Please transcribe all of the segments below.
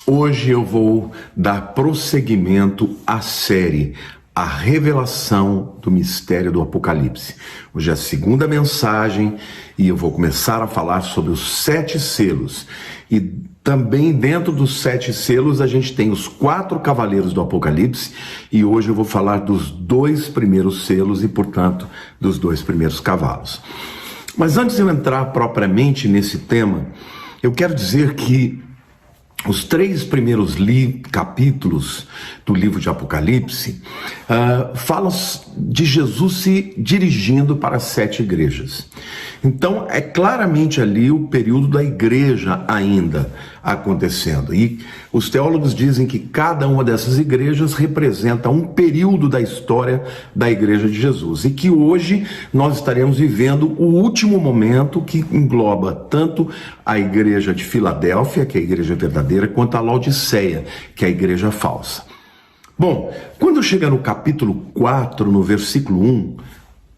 Hoje eu vou dar prosseguimento à série A Revelação do Mistério do Apocalipse. Hoje é a segunda mensagem e eu vou começar a falar sobre os 7 selos. E também dentro dos 7 selos a gente tem os 4 cavaleiros do Apocalipse e hoje eu vou falar dos 2 primeiros selos e, portanto, dos 2 primeiros cavalos. Mas antes de eu entrar propriamente nesse tema, eu quero dizer que os 3 primeiros capítulos do livro de Apocalipse falam de Jesus se dirigindo para as 7 igrejas. Então é claramente ali o período da igreja ainda acontecendo. E os teólogos dizem que cada uma dessas igrejas representa um período da história da igreja de Jesus. E que hoje nós estaremos vivendo o último momento que engloba tanto a igreja de Filadélfia, que é a igreja verdadeira, quanto a Laodiceia, que é a igreja falsa. Bom, quando chega no capítulo 4, no versículo 1,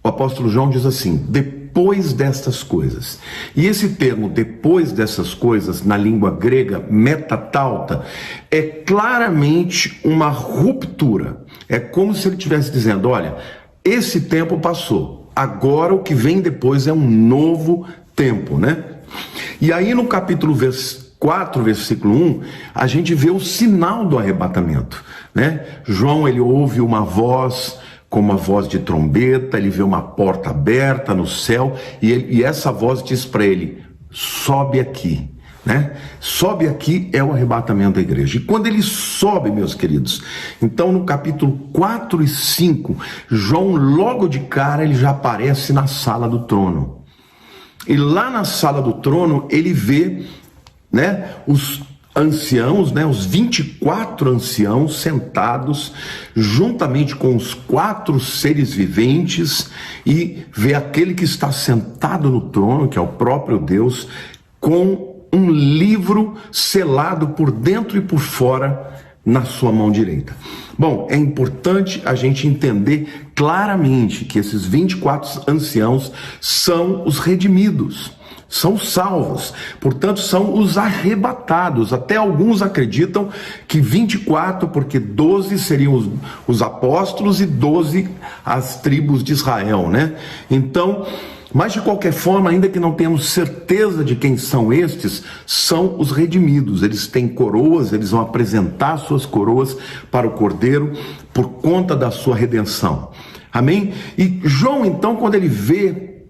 o apóstolo João diz assim: depois destas coisas. E esse termo, depois dessas coisas, na língua grega, metatauta, é claramente uma ruptura. É como se ele estivesse dizendo: olha, esse tempo passou, agora o que vem depois é um novo tempo, né? E aí no capítulo 4, versículo 1, a gente vê o sinal do arrebatamento, né? João, ele ouve uma voz como a voz de trombeta, ele vê uma porta aberta no céu e essa voz diz para ele: sobe aqui, né? Sobe aqui é o arrebatamento da igreja. E quando ele sobe, meus queridos, então no capítulo 4 e 5, João logo de cara ele já aparece na sala do trono. E lá na sala do trono ele vê, né, os anciãos, né, os 24 anciãos sentados juntamente com os 4 seres viventes, e vê aquele que está sentado no trono, que é o próprio Deus, com um livro selado por dentro e por fora na sua mão direita. Bom, é importante a gente entender claramente que esses 24 anciãos são os redimidos, são salvos, portanto são os arrebatados. Até alguns acreditam que 24, porque 12 seriam os apóstolos e 12 as tribos de Israel, né? Então, mas de qualquer forma, ainda que não tenhamos certeza de quem são estes, são os redimidos. Eles têm coroas, eles vão apresentar suas coroas para o Cordeiro por conta da sua redenção. Amém? E João, então, quando ele vê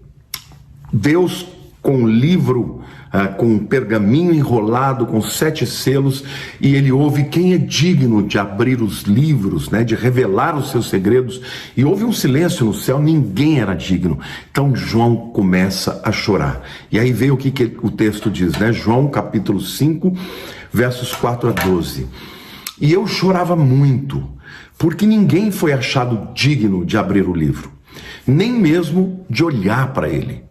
Deus com um livro, com um pergaminho enrolado, com 7 selos, e ele ouve quem é digno de abrir os livros, né, de revelar os seus segredos, e houve um silêncio no céu, ninguém era digno. Então João começa a chorar. E aí veio o que o texto diz, né? João capítulo 5, versos 4 a 12. E eu chorava muito, porque ninguém foi achado digno de abrir o livro, nem mesmo de olhar para ele.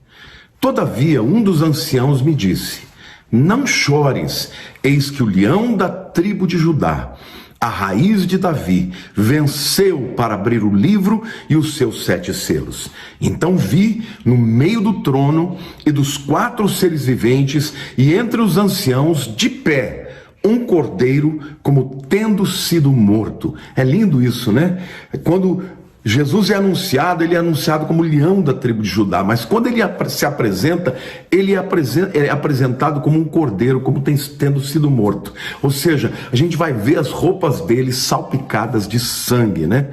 Todavia, um dos anciãos me disse: não chores, eis que o leão da tribo de Judá, a raiz de Davi, venceu para abrir o livro e os seus 7 selos. Então vi no meio do trono e dos 4 seres viventes e entre os anciãos de pé um cordeiro como tendo sido morto. É lindo isso, né? Quando Jesus é anunciado, ele é anunciado como leão da tribo de Judá, mas quando ele se apresenta, ele é apresentado como um cordeiro, como tendo sido morto. Ou seja, a gente vai ver as roupas dele salpicadas de sangue, né?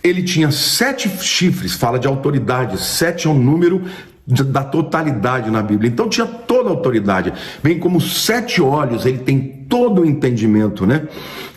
Ele tinha 7 chifres, fala de autoridade, 7 é um número da totalidade na Bíblia, então tinha toda a autoridade, bem como 7 olhos, ele tem todo o entendimento, né?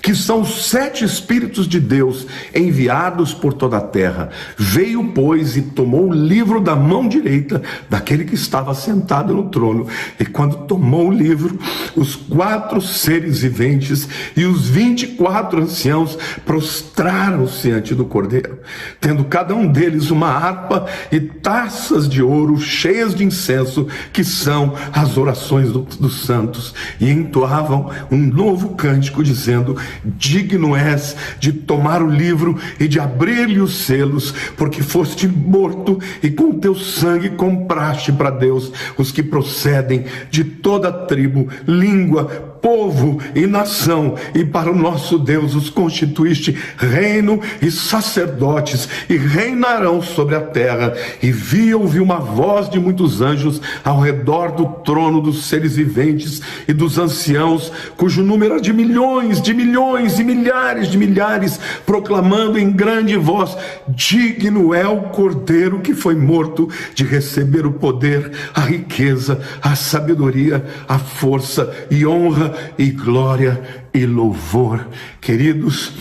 Que são os 7 Espíritos de Deus enviados por toda a terra. Veio, pois, e tomou o livro da mão direita daquele que estava sentado no trono. E quando tomou o livro, os 4 seres viventes e os 24 anciãos prostraram-se diante do Cordeiro, tendo cada um deles uma harpa e taças de ouro cheias de incenso, que são as orações dos santos, e entoavam um novo cântico, dizendo: digno és de tomar o livro e de abrir-lhe os selos, porque foste morto e com teu sangue compraste para Deus os que procedem de toda tribo, língua, povo e nação, e para o nosso Deus os constituíste reino e sacerdotes, e reinarão sobre a terra. E ouvi uma voz de muitos anjos ao redor do trono dos seres viventes e dos anciãos, cujo número era de milhões e milhares de milhares, proclamando em grande voz: digno é o Cordeiro que foi morto de receber o poder, a riqueza, a sabedoria, a força e honra e glória e louvor. Queridos,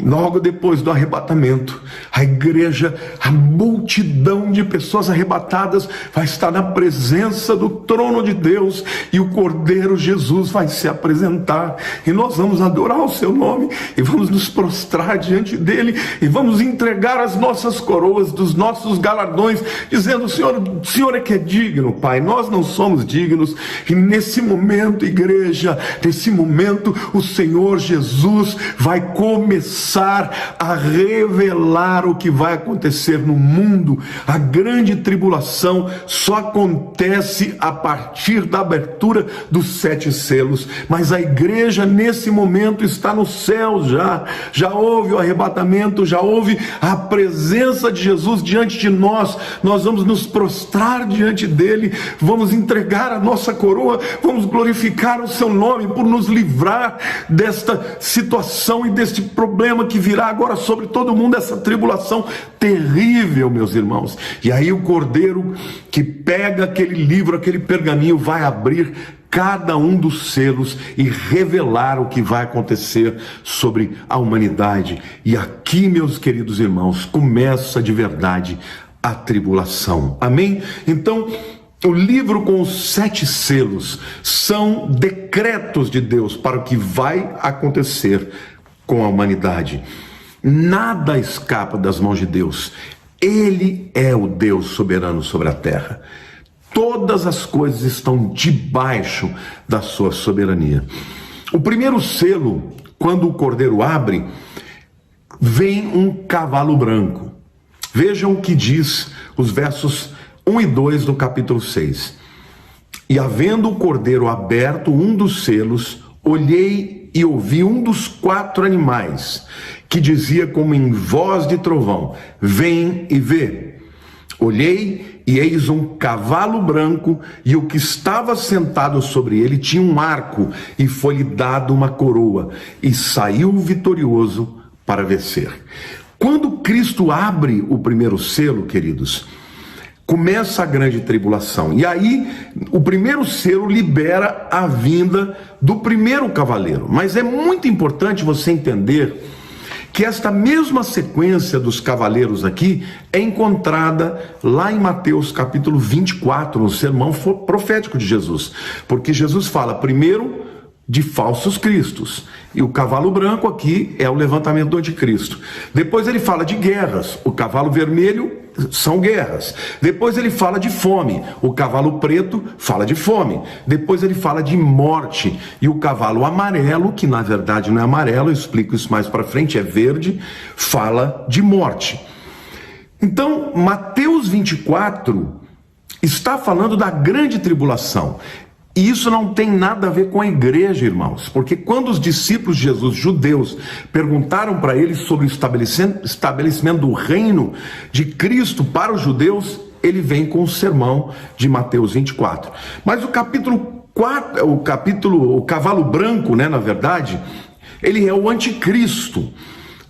logo depois do arrebatamento, a igreja, a multidão de pessoas arrebatadas vai estar na presença do trono de Deus, e o Cordeiro Jesus vai se apresentar, e nós vamos adorar o seu nome, e vamos nos prostrar diante dele, e vamos entregar as nossas coroas, dos nossos galardões, dizendo: o Senhor é que é digno, Pai, nós não somos dignos. E nesse momento, igreja, nesse momento, o Senhor Jesus vai começar a revelar o que vai acontecer no mundo. A grande tribulação só acontece a partir da abertura dos 7 selos, mas a igreja nesse momento está no céu. Já houve o arrebatamento, já houve a presença de Jesus diante de nós. Nós vamos nos prostrar diante dele, vamos entregar a nossa coroa, vamos glorificar o seu nome por nos livrar desta situação e deste problema que virá agora sobre todo mundo, essa tribulação terrível, meus irmãos. E aí o Cordeiro que pega aquele livro, aquele pergaminho, vai abrir cada um dos selos e revelar o que vai acontecer sobre a humanidade. E aqui, meus queridos irmãos, começa de verdade a tribulação. Amém? Então, o livro com os 7 selos são decretos de Deus para o que vai acontecer com a humanidade. Nada escapa das mãos de Deus. Ele é o Deus soberano sobre a terra. Todas as coisas estão debaixo da sua soberania. O primeiro selo, quando o Cordeiro abre, vem um cavalo branco. Vejam o que diz os versos 1 e 2 do capítulo 6. E havendo o Cordeiro aberto um dos selos, olhei e ouvi um dos 4 animais, que dizia como em voz de trovão: vem e vê. Olhei e eis um cavalo branco, e o que estava sentado sobre ele tinha um arco, e foi-lhe dado uma coroa, e saiu vitorioso para vencer. Quando Cristo abre o primeiro selo, queridos, começa a grande tribulação. E aí, o primeiro selo libera a vinda do primeiro cavaleiro. Mas é muito importante você entender que esta mesma sequência dos cavaleiros aqui é encontrada lá em Mateus capítulo 24, no sermão profético de Jesus. Porque Jesus fala primeiro de falsos cristos, e o cavalo branco aqui é o levantamento do anticristo. Depois ele fala de guerras, o cavalo vermelho são guerras. Depois ele fala de fome, o cavalo preto fala de fome. Depois ele fala de morte, e o cavalo amarelo, que na verdade não é amarelo, eu explico isso mais para frente, é verde, fala de morte. Então Mateus 24 está falando da grande tribulação. E isso não tem nada a ver com a igreja, irmãos, porque quando os discípulos de Jesus, judeus, perguntaram para ele sobre o estabelecimento do reino de Cristo para os judeus, ele vem com o sermão de Mateus 24. Mas o capítulo 4, o cavalo branco, né, na verdade, ele é o anticristo,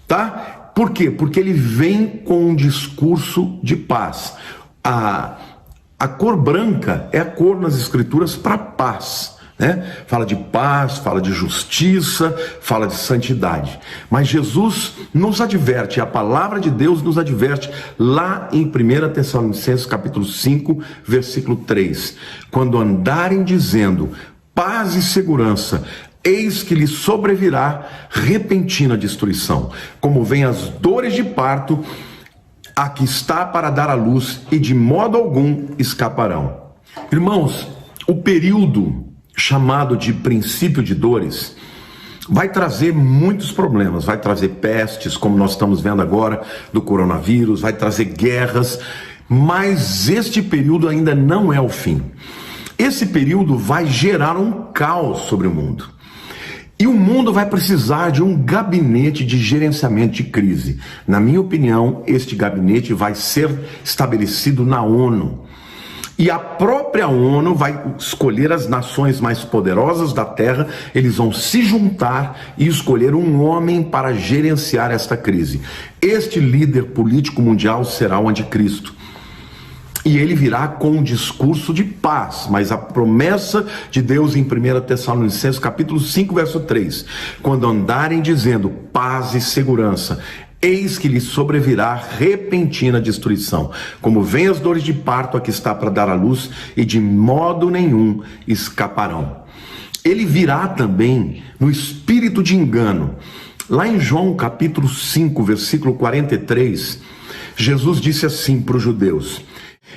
tá? Por quê? Porque ele vem com um discurso de paz. A cor branca é a cor nas escrituras para paz, né? Fala de paz, fala de justiça, fala de santidade. Mas Jesus nos adverte, a palavra de Deus nos adverte lá em 1 Tessalonicenses capítulo 5, versículo 3. Quando andarem dizendo paz e segurança, eis que lhe sobrevirá repentina destruição, como vem as dores de parto, a que está para dar à luz, e de modo algum escaparão. Irmãos, o período chamado de princípio de dores vai trazer muitos problemas, vai trazer pestes, como nós estamos vendo agora do coronavírus, vai trazer guerras, mas este período ainda não é o fim. Esse período vai gerar um caos sobre o mundo. E o mundo vai precisar de um gabinete de gerenciamento de crise. Na minha opinião, este gabinete vai ser estabelecido na ONU. E a própria ONU vai escolher as nações mais poderosas da Terra, eles vão se juntar e escolher um homem para gerenciar esta crise. Este líder político mundial será o anticristo. E ele virá com um discurso de paz, mas a promessa de Deus em 1 Tessalonicenses capítulo 5, verso 3, quando andarem dizendo paz e segurança, eis que lhes sobrevirá repentina destruição, como vêm as dores de parto a que está para dar à luz, e de modo nenhum escaparão. Ele virá também no espírito de engano. Lá em João capítulo 5, versículo 43, Jesus disse assim para os judeus: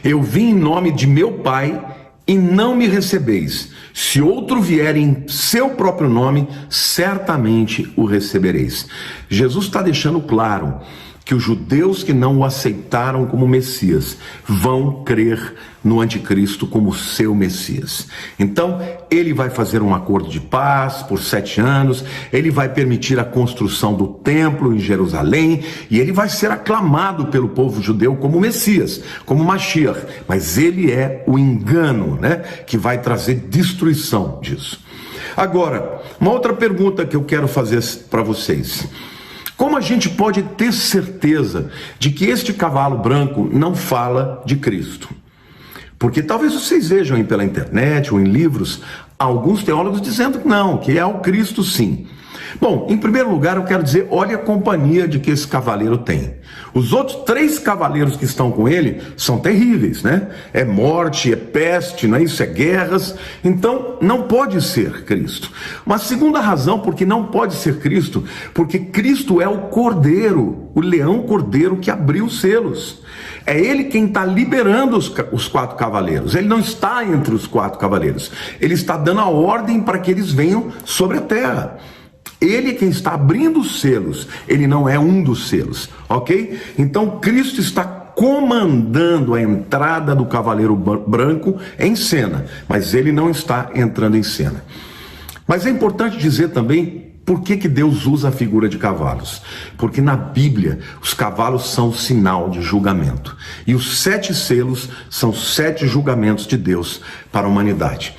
eu vim em nome de meu Pai e não me recebeis. Se outro vier em seu próprio nome, certamente o recebereis. Jesus está deixando claro que os judeus que não o aceitaram como Messias vão crer no anticristo como seu Messias. Então, ele vai fazer um acordo de paz por 7 anos, ele vai permitir a construção do templo em Jerusalém, e ele vai ser aclamado pelo povo judeu como Messias, como Mashiach, mas ele é o engano, né, que vai trazer destruição disso. Agora, uma outra pergunta que eu quero fazer para vocês: como a gente pode ter certeza de que este cavalo branco não fala de Cristo? Porque talvez vocês vejam aí pela internet ou em livros alguns teólogos dizendo que não, que é o Cristo sim. Bom, em primeiro lugar eu quero dizer, olha a companhia de que esse cavaleiro tem. Os outros 3 cavaleiros que estão com ele são terríveis, né? É morte, é peste, não é isso? É guerras. Então não pode ser Cristo. Uma segunda razão porque não pode ser Cristo, porque Cristo é o cordeiro, o leão cordeiro que abriu os selos. É ele quem está liberando os 4 cavaleiros. Ele não está entre os 4 cavaleiros. Ele está dando a ordem para que eles venham sobre a terra. Ele é quem está abrindo os selos, ele não é um dos selos, ok? Então Cristo está comandando a entrada do cavaleiro branco em cena, mas ele não está entrando em cena. Mas é importante dizer também por que Deus usa a figura de cavalos. Porque na Bíblia os cavalos são sinal de julgamento, e os 7 selos são 7 julgamentos de Deus para a humanidade.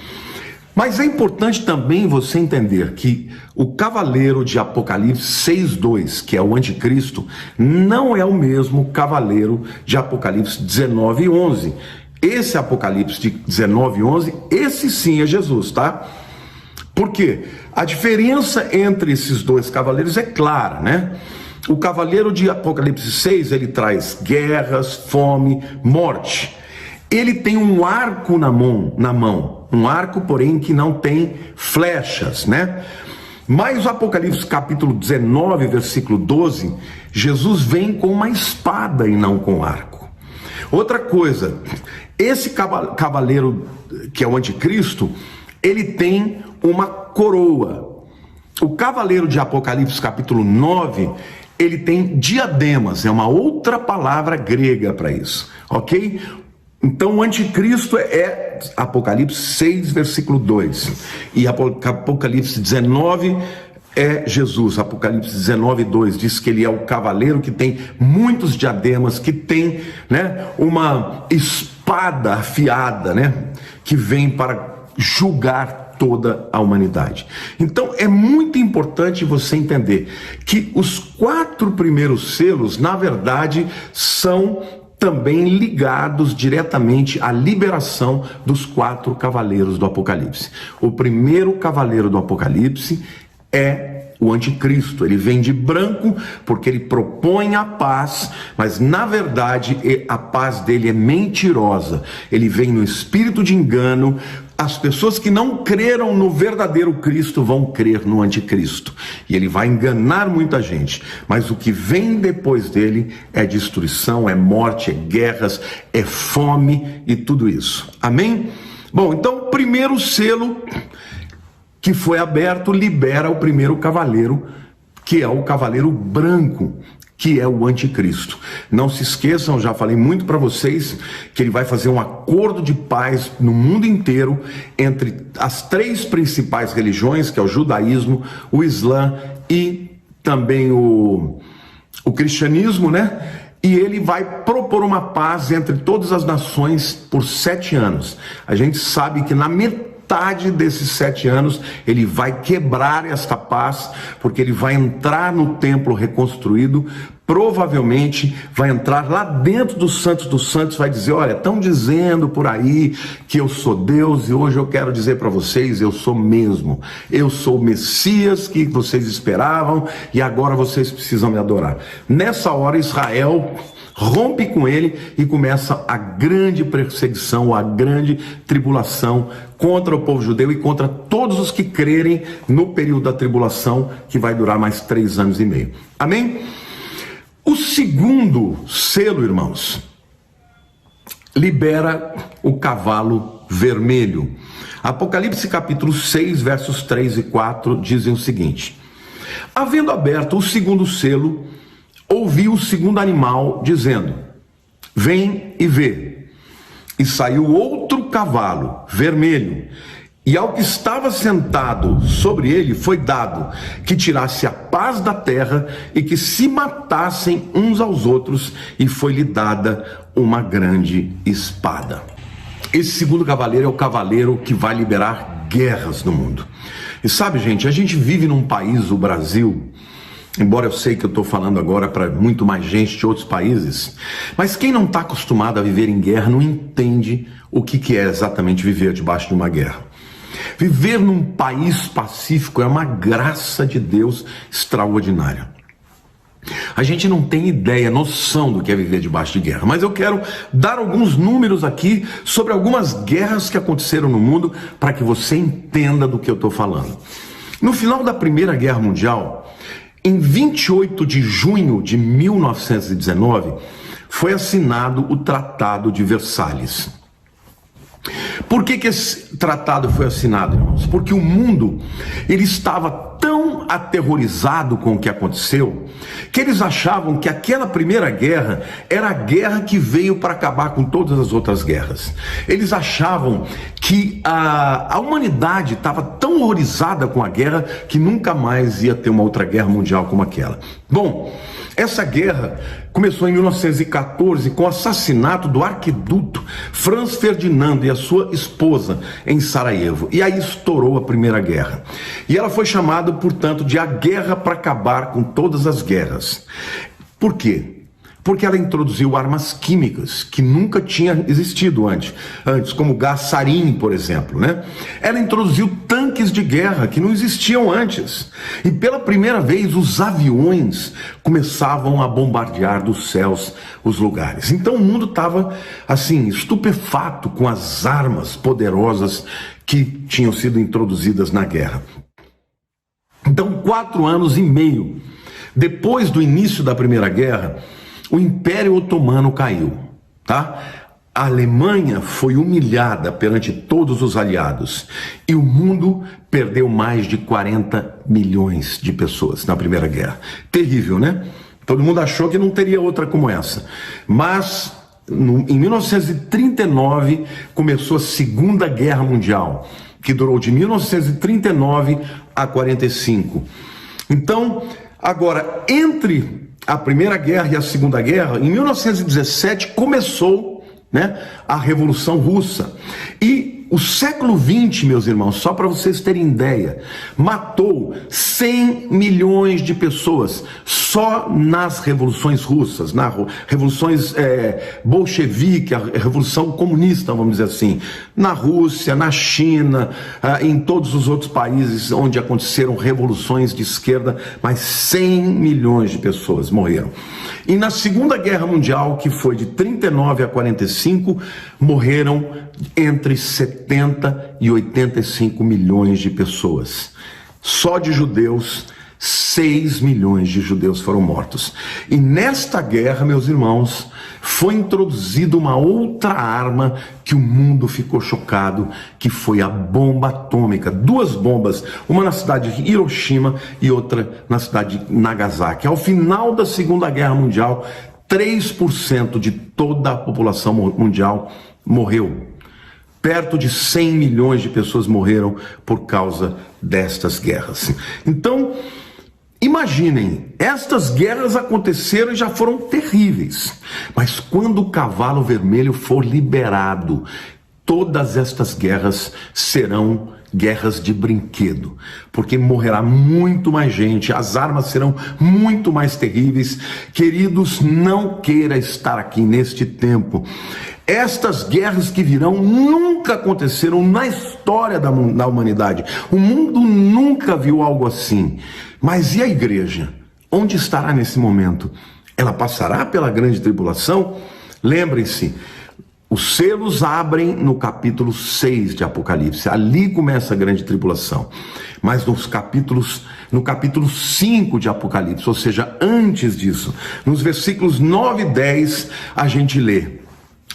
Mas é importante também você entender que o cavaleiro de Apocalipse 6:2, que é o anticristo, não é o mesmo cavaleiro de Apocalipse 19:11. Esse Apocalipse de 19:11, esse sim é Jesus, tá? Por quê? A diferença entre esses 2 cavaleiros é clara, né? O cavaleiro de Apocalipse 6, ele traz guerras, fome, morte. Ele tem um arco na mão, um arco, porém, que não tem flechas, né? Mas o Apocalipse capítulo 19, versículo 12, Jesus vem com uma espada e não com arco. Outra coisa, esse cavaleiro que é o anticristo, ele tem uma coroa. O cavaleiro de Apocalipse capítulo 9, ele tem diademas, é uma outra palavra grega para isso, ok? Então o anticristo é Apocalipse 6, versículo 2. E Apocalipse 19 é Jesus. Apocalipse 19, 2 diz que ele é o cavaleiro que tem muitos diademas, que tem, né, uma espada afiada, né, que vem para julgar toda a humanidade. Então é muito importante você entender que os 4 primeiros selos, na verdade, são também ligados diretamente à liberação dos 4 cavaleiros do Apocalipse. O primeiro cavaleiro do Apocalipse é o anticristo. Ele vem de branco porque ele propõe a paz, mas na verdade a paz dele é mentirosa. Ele vem no espírito de engano. As pessoas que não creram no verdadeiro Cristo vão crer no anticristo, e ele vai enganar muita gente, mas o que vem depois dele é destruição, é morte, é guerras, é fome e tudo isso. Amém? Bom, então o primeiro selo que foi aberto libera o primeiro cavaleiro, que é o cavaleiro branco. que é o anticristo. Não se esqueçam, eu já falei muito para vocês, que ele vai fazer um acordo de paz no mundo inteiro entre as três principais religiões, que é o judaísmo, o islã e também o cristianismo, né? E ele vai propor uma paz entre todas as nações por 7 anos. A gente sabe que na metade desses 7 anos ele vai quebrar esta paz, porque ele vai entrar no templo reconstruído, provavelmente vai entrar lá dentro dos santos, vai dizer: olha, estão dizendo por aí que eu sou Deus, e hoje eu quero dizer para vocês, eu sou mesmo. Eu sou o Messias que vocês esperavam, e agora vocês precisam me adorar. Nessa hora Israel rompe com ele e começa a grande perseguição, a grande tribulação contra o povo judeu e contra todos os que crerem no período da tribulação, que vai durar mais 3 anos e meio. Amém? O segundo selo, irmãos, libera o cavalo vermelho. Apocalipse capítulo 6, versos 3 e 4 dizem o seguinte: havendo aberto o segundo selo, ouvi o segundo animal dizendo: vem e vê. E saiu outro cavalo vermelho, e ao que estava sentado sobre ele foi dado que tirasse a paz da terra e que se matassem uns aos outros, e foi-lhe dada uma grande espada. Esse segundo cavaleiro é o cavaleiro que vai liberar guerras no mundo. E sabe, gente, a gente vive num país, o Brasil, embora eu sei que eu estou falando agora para muito mais gente de outros países, mas quem não está acostumado a viver em guerra não entende o que é exatamente viver debaixo de uma guerra. Viver num país pacífico é uma graça de Deus extraordinária. A gente não tem ideia, noção do que é viver debaixo de guerra, mas eu quero dar alguns números aqui sobre algumas guerras que aconteceram no mundo para que você entenda do que eu estou falando. No final da Primeira Guerra Mundial, em 28 de junho de 1919, foi assinado o Tratado de Versalhes. Por que esse tratado foi assinado, irmãos? Porque o mundo, ele estava tão aterrorizado com o que aconteceu, que eles achavam que aquela primeira guerra era a guerra que veio para acabar com todas as outras guerras. Eles achavam que a humanidade estava tão horrorizada com a guerra que nunca mais ia ter uma outra guerra mundial como aquela. Bom, essa guerra começou em 1914 com o assassinato do arquiduque Franz Ferdinando e a sua esposa em Sarajevo. E aí estourou a Primeira Guerra. E ela foi chamada, portanto, de a guerra para acabar com todas as guerras. Por quê? Porque ela introduziu armas químicas que nunca tinha existido antes, como o gás sarin, por exemplo, né? Ela introduziu tanques de guerra que não existiam antes. E pela primeira vez os aviões começavam a bombardear dos céus os lugares. Então o mundo estava assim, estupefato com as armas poderosas que tinham sido introduzidas na guerra. Então, 4 anos e meio depois do início da Primeira Guerra, o Império Otomano caiu, tá? A Alemanha foi humilhada perante todos os aliados e o mundo perdeu mais de 40 milhões de pessoas na Primeira Guerra. Terrível, né? Todo mundo achou que não teria outra como essa. Mas em 1939 começou a Segunda Guerra Mundial, que durou de 1939 a 45. Então, agora, entre a Primeira Guerra e a Segunda Guerra, em 1917 começou, né, a Revolução Russa. E o século XX, meus irmãos, só para vocês terem ideia, matou 100 milhões de pessoas só nas revoluções russas, nas revoluções bolchevique, a revolução comunista, vamos dizer assim, na Rússia, na China, em todos os outros países onde aconteceram revoluções de esquerda, mas 100 milhões de pessoas morreram. E na Segunda Guerra Mundial, que foi de 39 a 45, morreram entre 70 e 85 milhões de pessoas. Só de judeus, 6 milhões de judeus foram mortos. E nesta guerra, meus irmãos, foi introduzida uma outra arma que o mundo ficou chocado, que foi a bomba atômica. 2 bombas, uma na cidade de Hiroshima e outra na cidade de Nagasaki. Ao final da Segunda Guerra Mundial, 3% de toda a população mundial morreu. Perto de 100 milhões de pessoas morreram por causa destas guerras. Então, imaginem, estas guerras aconteceram e já foram terríveis. Mas quando o cavalo vermelho for liberado, todas estas guerras serão guerras de brinquedo, porque morrerá muito mais gente, as armas serão muito mais terríveis. Queridos, não queira estar aqui neste tempo. Estas guerras que virão nunca aconteceram na história da humanidade. O mundo nunca viu algo assim. Mas e a igreja? Onde estará nesse momento? Ela passará pela grande tribulação? Lembrem-se, os selos abrem no capítulo 6 de Apocalipse. Ali começa a grande tribulação. Mas no capítulo 5 de Apocalipse, ou seja, antes disso, nos versículos 9 e 10, a gente lê.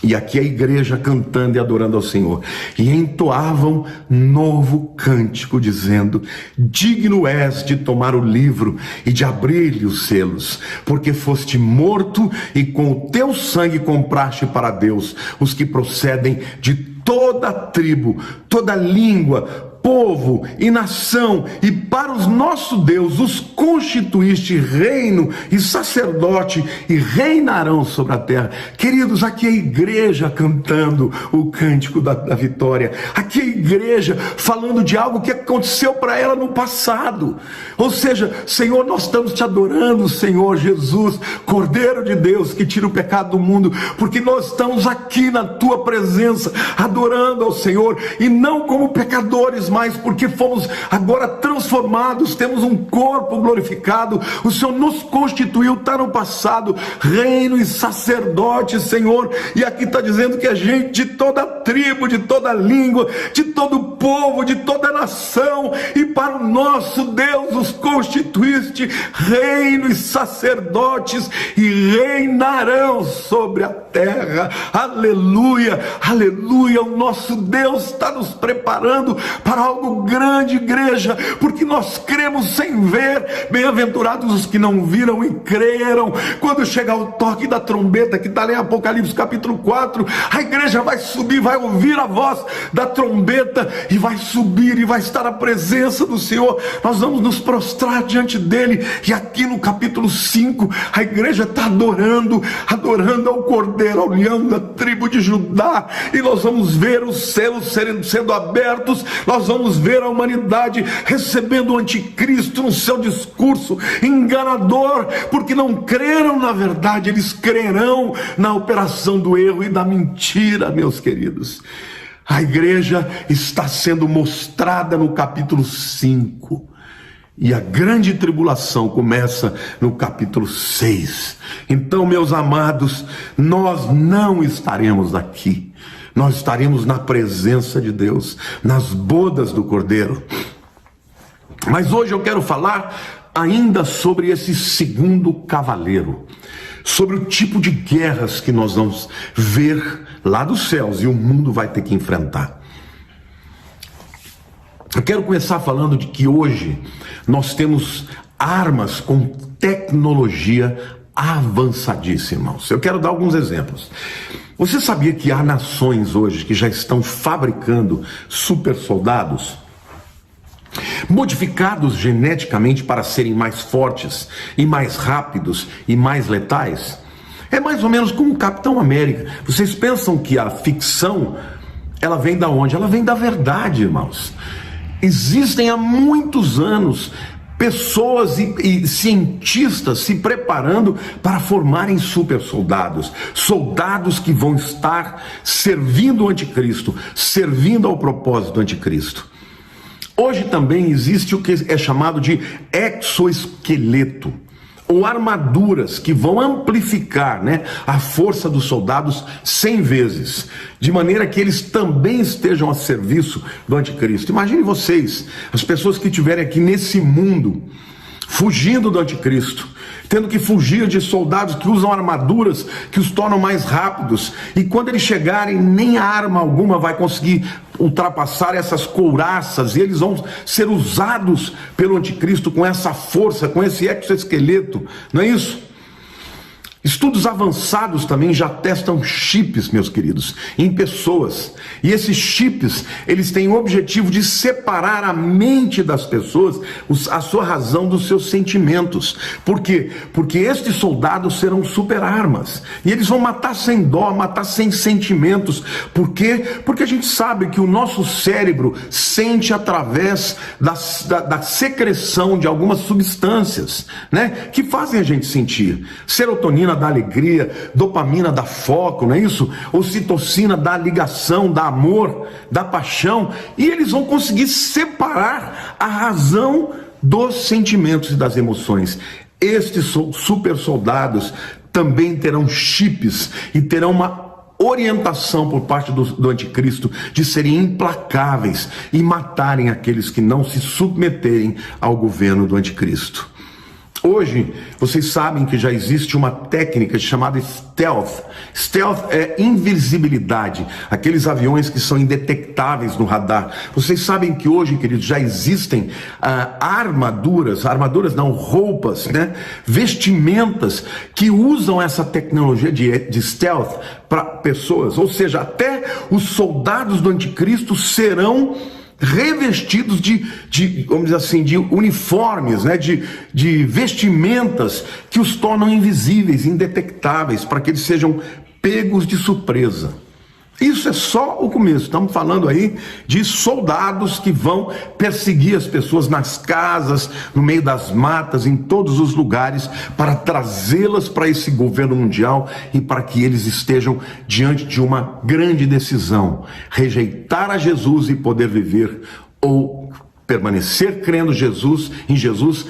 E aqui a igreja cantando e adorando ao Senhor. E entoavam novo cântico, dizendo: digno és de tomar o livro e de abrir-lhe os selos, porque foste morto e com o teu sangue compraste para Deus os que procedem de toda tribo, toda língua, povo e nação, e para o nosso Deus os constituíste reino e sacerdote, e reinarão sobre a terra. Queridos, aqui é a igreja cantando o cântico da vitória. Aqui é a igreja falando de algo que aconteceu para ela no passado. Ou seja, Senhor, nós estamos te adorando, Senhor Jesus, Cordeiro de Deus que tira o pecado do mundo, porque nós estamos aqui na tua presença adorando ao Senhor, e não como pecadores, mas porque fomos agora transformados, temos um corpo glorificado. O Senhor nos constituiu, está no passado, reino e sacerdote, Senhor. E aqui está dizendo que a gente de toda tribo, de toda língua, de todo povo, de toda nação, e para o nosso Deus os constituíste reino e sacerdotes, e reinarão sobre a terra. Aleluia, aleluia. O nosso Deus está nos preparando para algo grande, igreja, porque nós cremos sem ver. Bem-aventurados os que não viram e creram. Quando chegar o toque da trombeta, que está lá em Apocalipse capítulo 4, a igreja vai subir, vai ouvir a voz da trombeta, e vai subir, e vai estar na presença do Senhor. Nós vamos nos prostrar diante dele. E aqui no capítulo 5, a igreja está adorando ao Cordeiro, ao leão da tribo de Judá, e nós vamos ver os céus sendo abertos. Nós vamos ver a humanidade recebendo o anticristo no seu discurso enganador, porque não creram na verdade, eles crerão na operação do erro e da mentira, meus queridos. A igreja está sendo mostrada no capítulo 5. E a grande tribulação começa no capítulo 6. Então, meus amados, nós não estaremos aqui. Nós estaremos na presença de Deus, nas bodas do Cordeiro. Mas hoje eu quero falar ainda sobre esse segundo cavaleiro, sobre o tipo de guerras que nós vamos ver lá dos céus e o mundo vai ter que enfrentar. Eu quero começar falando de que hoje nós temos armas com tecnologia avançadíssima, irmãos. Eu quero dar alguns exemplos. Você sabia que há nações hoje que já estão fabricando super soldados modificados geneticamente para serem mais fortes e mais rápidos e mais letais? É mais ou menos como o Capitão América. Vocês pensam que a ficção, ela vem da onde? Ela vem da verdade, irmãos. Existem há muitos anos pessoas e cientistas se preparando para formarem super soldados, soldados que vão estar servindo o anticristo, servindo ao propósito do anticristo. Hoje também existe o que é chamado de exoesqueleto, ou armaduras que vão amplificar, a força dos soldados 100 vezes, de maneira que eles também estejam a serviço do anticristo. Imagine vocês, as pessoas que estiverem aqui nesse mundo, fugindo do anticristo, tendo que fugir de soldados que usam armaduras que os tornam mais rápidos, e quando eles chegarem, nem arma alguma vai conseguir ultrapassar essas couraças, e eles vão ser usados pelo anticristo com essa força, com esse exoesqueleto, não é isso? Estudos avançados também já testam chips, meus queridos, em pessoas. E esses chips, eles têm o objetivo de separar a mente das pessoas, a sua razão dos seus sentimentos. Por quê? Porque estes soldados serão super armas. E eles vão matar sem dó, matar sem sentimentos. Por quê? Porque a gente sabe que o nosso cérebro sente através da secreção de algumas substâncias, né, que fazem a gente sentir. Serotonina da alegria, dopamina dá foco, não é isso? Ocitocina dá ligação, dá amor, dá paixão, e eles vão conseguir separar a razão dos sentimentos e das emoções. Estes super soldados também terão chips e terão uma orientação por parte do anticristo de serem implacáveis e matarem aqueles que não se submeterem ao governo do anticristo. Hoje, vocês sabem que já existe uma técnica chamada stealth. Stealth é invisibilidade, aqueles aviões que são indetectáveis no radar. Vocês sabem que hoje, queridos, já existem roupas, né? Vestimentas que usam essa tecnologia de stealth para pessoas. Ou seja, até os soldados do anticristo serão revestidos vamos dizer assim, de uniformes, né, de vestimentas que os tornam invisíveis, indetectáveis, para que eles sejam pegos de surpresa. Isso é só o começo. Estamos falando aí de soldados que vão perseguir as pessoas nas casas, no meio das matas, em todos os lugares, para trazê-las para esse governo mundial e para que eles estejam diante de uma grande decisão: rejeitar a Jesus e poder viver, ou permanecer crendo em Jesus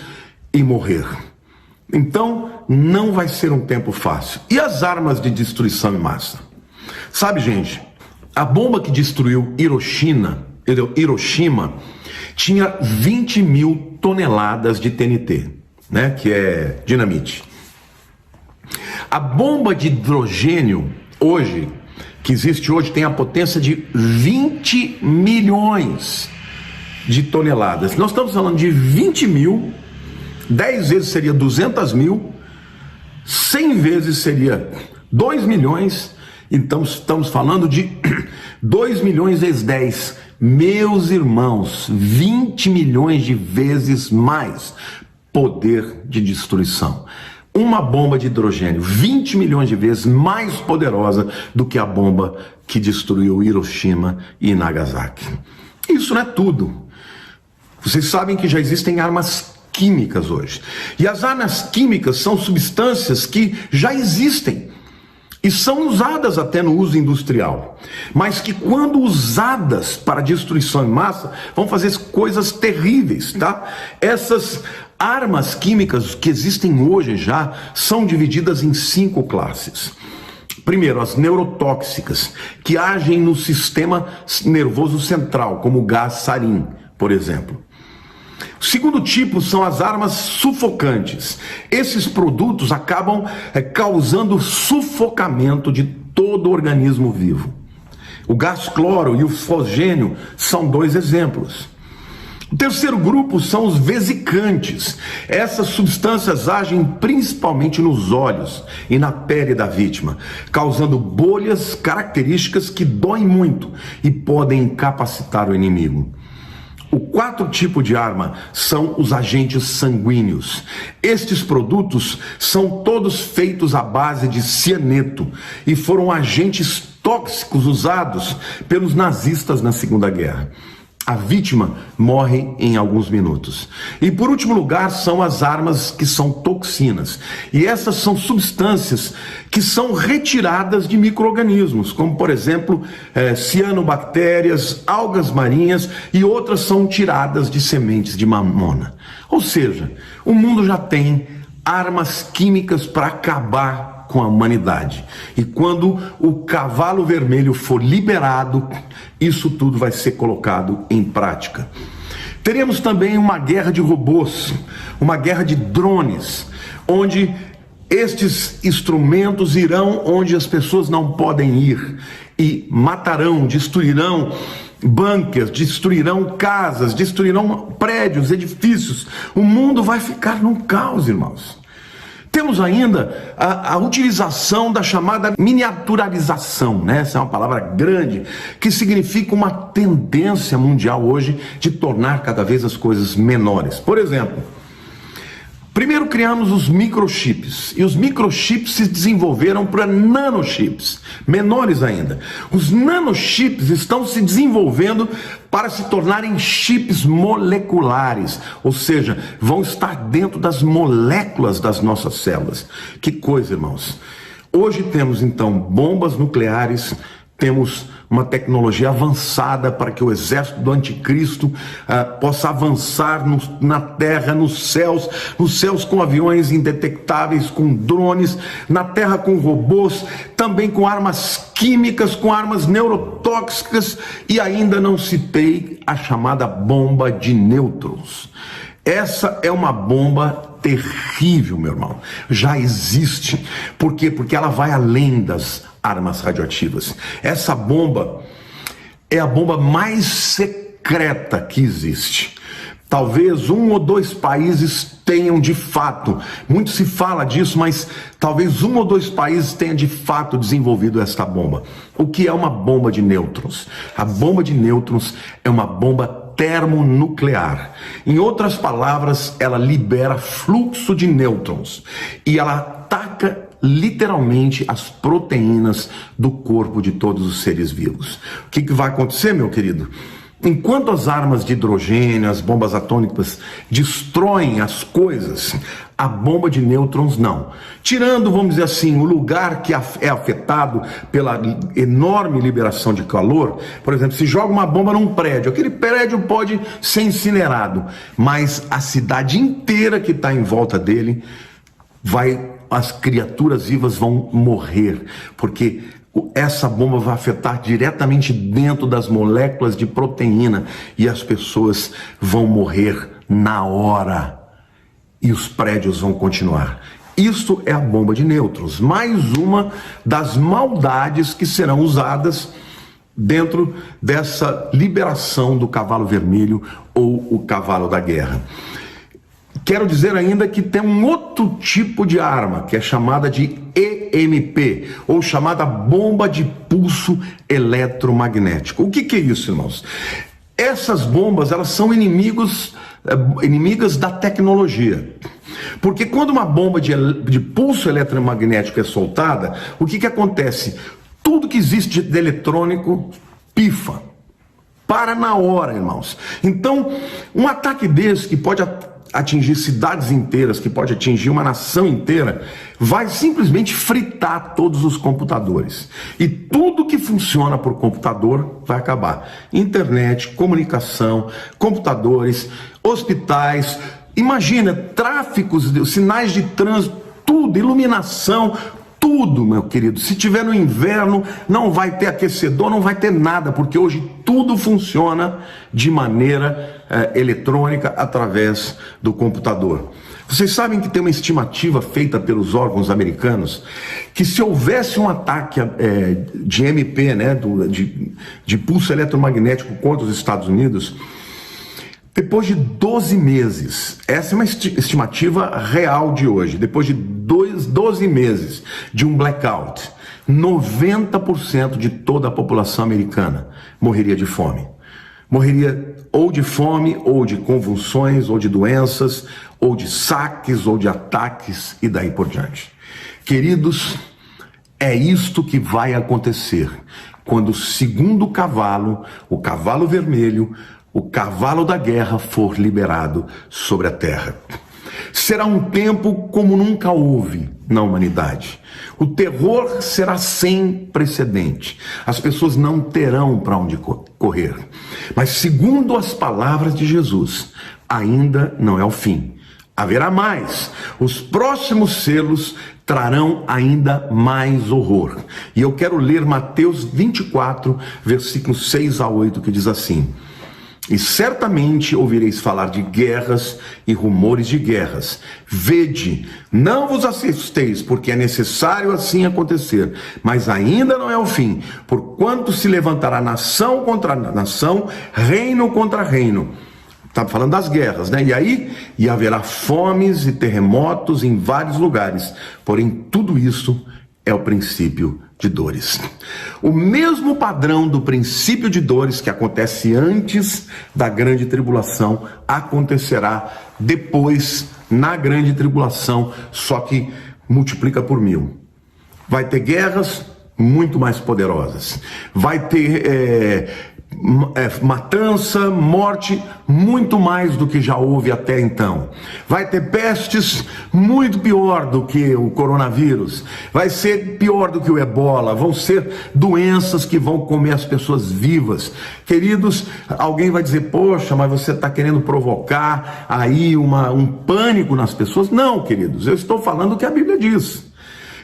e morrer. Então, não vai ser um tempo fácil. E as armas de destruição em massa? Sabe, gente, a bomba que destruiu Hiroshima tinha 20 mil toneladas de TNT, né, que é dinamite. A bomba de hidrogênio que existe hoje, tem a potência de 20 milhões de toneladas. Nós estamos falando de 20 mil, 10 vezes seria 200 mil, 100 vezes seria 2 milhões. Então estamos falando de 2 milhões vezes 10. Meus irmãos, 20 milhões de vezes mais poder de destruição. Uma bomba de hidrogênio 20 milhões de vezes mais poderosa do que a bomba que destruiu Hiroshima e Nagasaki. Isso não é tudo. Vocês sabem que já existem armas químicas hoje. E as armas químicas são substâncias que já existem e são usadas até no uso industrial, mas que quando usadas para destruição em massa, vão fazer coisas terríveis, tá? Essas armas químicas que existem hoje já são divididas em 5 classes. Primeiro, as neurotóxicas, que agem no sistema nervoso central, como o gás sarin, por exemplo. O segundo tipo são as armas sufocantes. Esses produtos acabam causando sufocamento de todo o organismo vivo. O gás cloro e o fosgênio são 2 exemplos. O terceiro grupo são os vesicantes. Essas substâncias agem principalmente nos olhos e na pele da vítima, causando bolhas características que doem muito e podem incapacitar o inimigo. O quarto tipo de arma são os agentes sanguíneos. Estes produtos são todos feitos à base de cianeto e foram agentes tóxicos usados pelos nazistas na Segunda Guerra. A vítima morre em alguns minutos. E por último lugar são as armas que são toxinas. E essas são substâncias que são retiradas de micro-organismos, como por exemplo cianobactérias, algas marinhas, e outras são tiradas de sementes de mamona. Ou seja, o mundo já tem armas químicas para acabar com a humanidade. E quando o cavalo vermelho for liberado, isso tudo vai ser colocado em prática. Teremos também uma guerra de robôs, uma guerra de drones, onde estes instrumentos irão onde as pessoas não podem ir e matarão, destruirão bunkers, destruirão casas, destruirão prédios, edifícios. O mundo vai ficar num caos, irmãos. Temos ainda a utilização da chamada miniaturização, né? Essa é uma palavra grande, que significa uma tendência mundial hoje de tornar cada vez as coisas menores. Por exemplo, primeiro criamos os microchips, e os microchips se desenvolveram para nanochips, menores ainda. Os nanochips estão se desenvolvendo para se tornarem chips moleculares, ou seja, vão estar dentro das moléculas das nossas células. Que coisa, irmãos! Hoje temos então bombas nucleares, temos uma tecnologia avançada para que o exército do anticristo possa avançar na terra, nos céus com aviões indetectáveis, com drones, na terra com robôs, também com armas químicas, com armas neurotóxicas, e ainda não citei a chamada bomba de nêutrons. Essa é uma bomba terrível, meu irmão. Já existe. Por quê? Porque ela vai além das armas radioativas. Essa bomba é a bomba mais secreta que existe. Talvez 1 ou 2 países tenham de fato, muito se fala disso, mas talvez 1 ou 2 países tenham de fato desenvolvido esta bomba. O que é uma bomba de nêutrons? A bomba de nêutrons é uma bomba termonuclear. Em outras palavras, ela libera fluxo de nêutrons e ela ataca literalmente as proteínas do corpo de todos os seres vivos. O que vai acontecer, meu querido? Enquanto as armas de hidrogênio, as bombas atômicas destroem as coisas, a bomba de nêutrons não. Tirando, vamos dizer assim, o lugar que é afetado pela enorme liberação de calor. Por exemplo, se joga uma bomba num prédio, aquele prédio pode ser incinerado, mas a cidade inteira que está em volta dele as criaturas vivas vão morrer, porque essa bomba vai afetar diretamente dentro das moléculas de proteína e as pessoas vão morrer na hora e os prédios vão continuar. Isso é a bomba de nêutrons, mais uma das maldades que serão usadas dentro dessa liberação do cavalo vermelho ou o cavalo da guerra. Quero dizer ainda que tem um outro tipo de arma, que é chamada de EMP, ou chamada bomba de pulso eletromagnético. O que é isso, irmãos? Essas bombas, elas são inimigas da tecnologia. Porque quando uma bomba de pulso eletromagnético é soltada, o que acontece? Tudo que existe de eletrônico pifa. Para na hora, irmãos. Então, um ataque desse que pode atingir cidades inteiras, que pode atingir uma nação inteira, vai simplesmente fritar todos os computadores. E tudo que funciona por computador vai acabar. Internet, comunicação, computadores, hospitais, imagina, tráficos, sinais de trânsito, tudo, iluminação, tudo, meu querido. Se tiver no inverno, não vai ter aquecedor, não vai ter nada, porque hoje tudo funciona de maneira eletrônica através do computador. Vocês sabem que tem uma estimativa feita pelos órgãos americanos que se houvesse um ataque de MP, né, de pulso eletromagnético contra os Estados Unidos, depois de 12 meses, essa é uma estimativa real de hoje, depois de 12 meses de um blackout, 90% de toda a população americana morreria de fome. Morreria ou de fome, ou de convulsões, ou de doenças, ou de saques, ou de ataques, e daí por diante. Queridos, é isto que vai acontecer quando o segundo cavalo, o cavalo vermelho, o cavalo da guerra for liberado sobre a terra. Será um tempo como nunca houve na humanidade. O terror será sem precedente. As pessoas não terão para onde correr. Mas segundo as palavras de Jesus, ainda não é o fim. Haverá mais. Os próximos selos trarão ainda mais horror. E eu quero ler Mateus 24, versículos 6 a 8, que diz assim: E certamente ouvireis falar de guerras e rumores de guerras. Vede, não vos assusteis, porque é necessário assim acontecer, mas ainda não é o fim, porquanto se levantará nação contra nação, reino contra reino. Está falando das guerras, né? E haverá fomes e terremotos em vários lugares, porém tudo isso é o princípio de dores. O mesmo padrão do princípio de dores que acontece antes da grande tribulação acontecerá depois na grande tribulação, só que multiplica por 1000. Vai ter guerras muito mais poderosas. Vai ter matança, morte, muito mais do que já houve até então. Vai ter pestes muito pior do que o coronavírus. Vai ser pior do que o ebola. Vão ser doenças que vão comer as pessoas vivas. Queridos, alguém vai dizer, poxa, mas você está querendo provocar aí um pânico nas pessoas. Não, queridos, eu estou falando o que a Bíblia diz.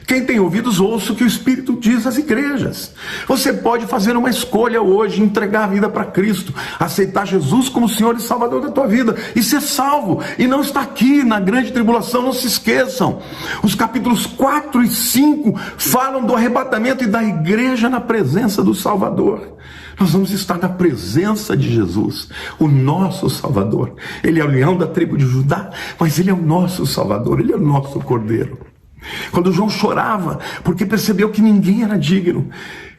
Quem tem ouvidos, ouça o que o Espírito diz às igrejas. Você pode fazer uma escolha hoje, entregar a vida para Cristo, aceitar Jesus como Senhor e Salvador da tua vida e ser salvo. E não está aqui na grande tribulação, não se esqueçam. Os capítulos 4 e 5 falam do arrebatamento e da igreja na presença do Salvador. Nós vamos estar na presença de Jesus, o nosso Salvador. Ele é o leão da tribo de Judá, mas ele é o nosso Salvador, ele é o nosso Cordeiro. Quando João chorava, porque percebeu que ninguém era digno,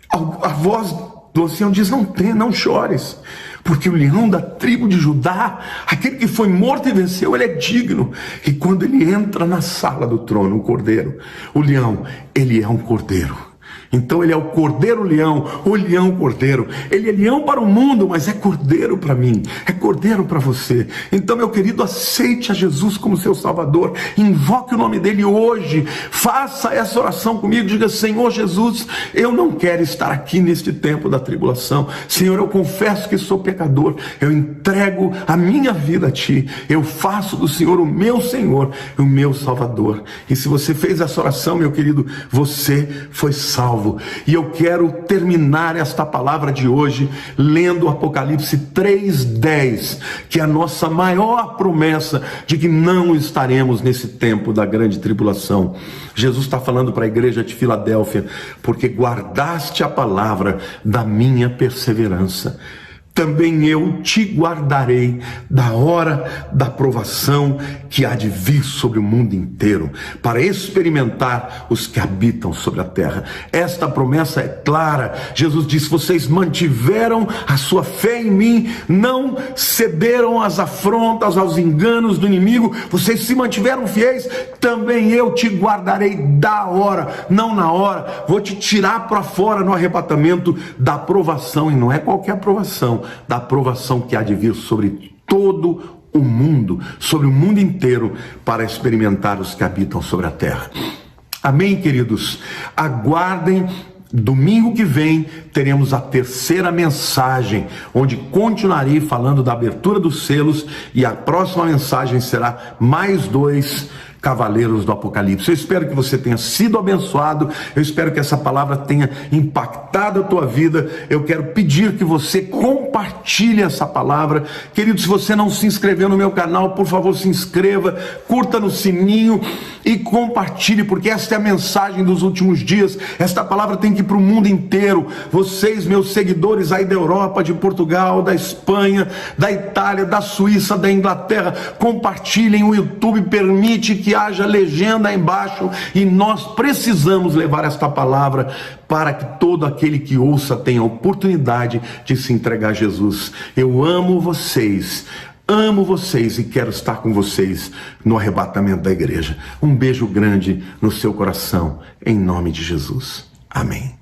a voz do ancião diz, não chores, porque o leão da tribo de Judá, aquele que foi morto e venceu, ele é digno. E quando ele entra na sala do trono, o cordeiro, o leão, ele é um cordeiro. Então ele é o cordeiro-leão, o leão-cordeiro. Ele é leão para o mundo, mas é cordeiro para mim, é cordeiro para você. Então, meu querido, aceite a Jesus como seu Salvador, invoque o nome dele hoje, faça essa oração comigo, diga, Senhor Jesus, eu não quero estar aqui neste tempo da tribulação. Senhor, eu confesso que sou pecador, eu entrego a minha vida a Ti, eu faço do Senhor o meu Senhor, o meu Salvador. E se você fez essa oração, meu querido, você foi salvo. E eu quero terminar esta palavra de hoje lendo o Apocalipse 3:10, que é a nossa maior promessa de que não estaremos nesse tempo da grande tribulação. Jesus está falando para a igreja de Filadélfia, porque guardaste a palavra da minha perseverança. Também eu te guardarei da hora da provação que há de vir sobre o mundo inteiro, para experimentar os que habitam sobre a terra. Esta promessa é clara. Jesus disse, vocês mantiveram a sua fé em mim, não cederam às afrontas, aos enganos do inimigo, vocês se mantiveram fiéis, também eu te guardarei da hora, não na hora, vou te tirar para fora no arrebatamento da provação, e não é qualquer provação, da provação que há de vir sobre todo o mundo, sobre o mundo inteiro, para experimentar os que habitam sobre a terra. Amém, queridos? Aguardem, domingo que vem teremos a terceira mensagem, onde continuarei falando da abertura dos selos, e a próxima mensagem será mais 2 cavaleiros do Apocalipse. Eu espero que você tenha sido abençoado, eu espero que essa palavra tenha impactado a tua vida. Eu quero pedir que você compartilhe essa palavra. Querido, se você não se inscreveu no meu canal, por favor se inscreva, curta no sininho e compartilhe, porque esta é a mensagem dos últimos dias. Esta palavra tem que ir para o mundo inteiro. Vocês, meus seguidores aí da Europa, de Portugal, da Espanha, da Itália, da Suíça, da Inglaterra, compartilhem. O YouTube permite que haja legenda embaixo, e nós precisamos levar esta palavra para que todo aquele que ouça tenha a oportunidade de se entregar a Jesus. Eu amo vocês e quero estar com vocês no arrebatamento da igreja. Um beijo grande no seu coração, em nome de Jesus. Amém.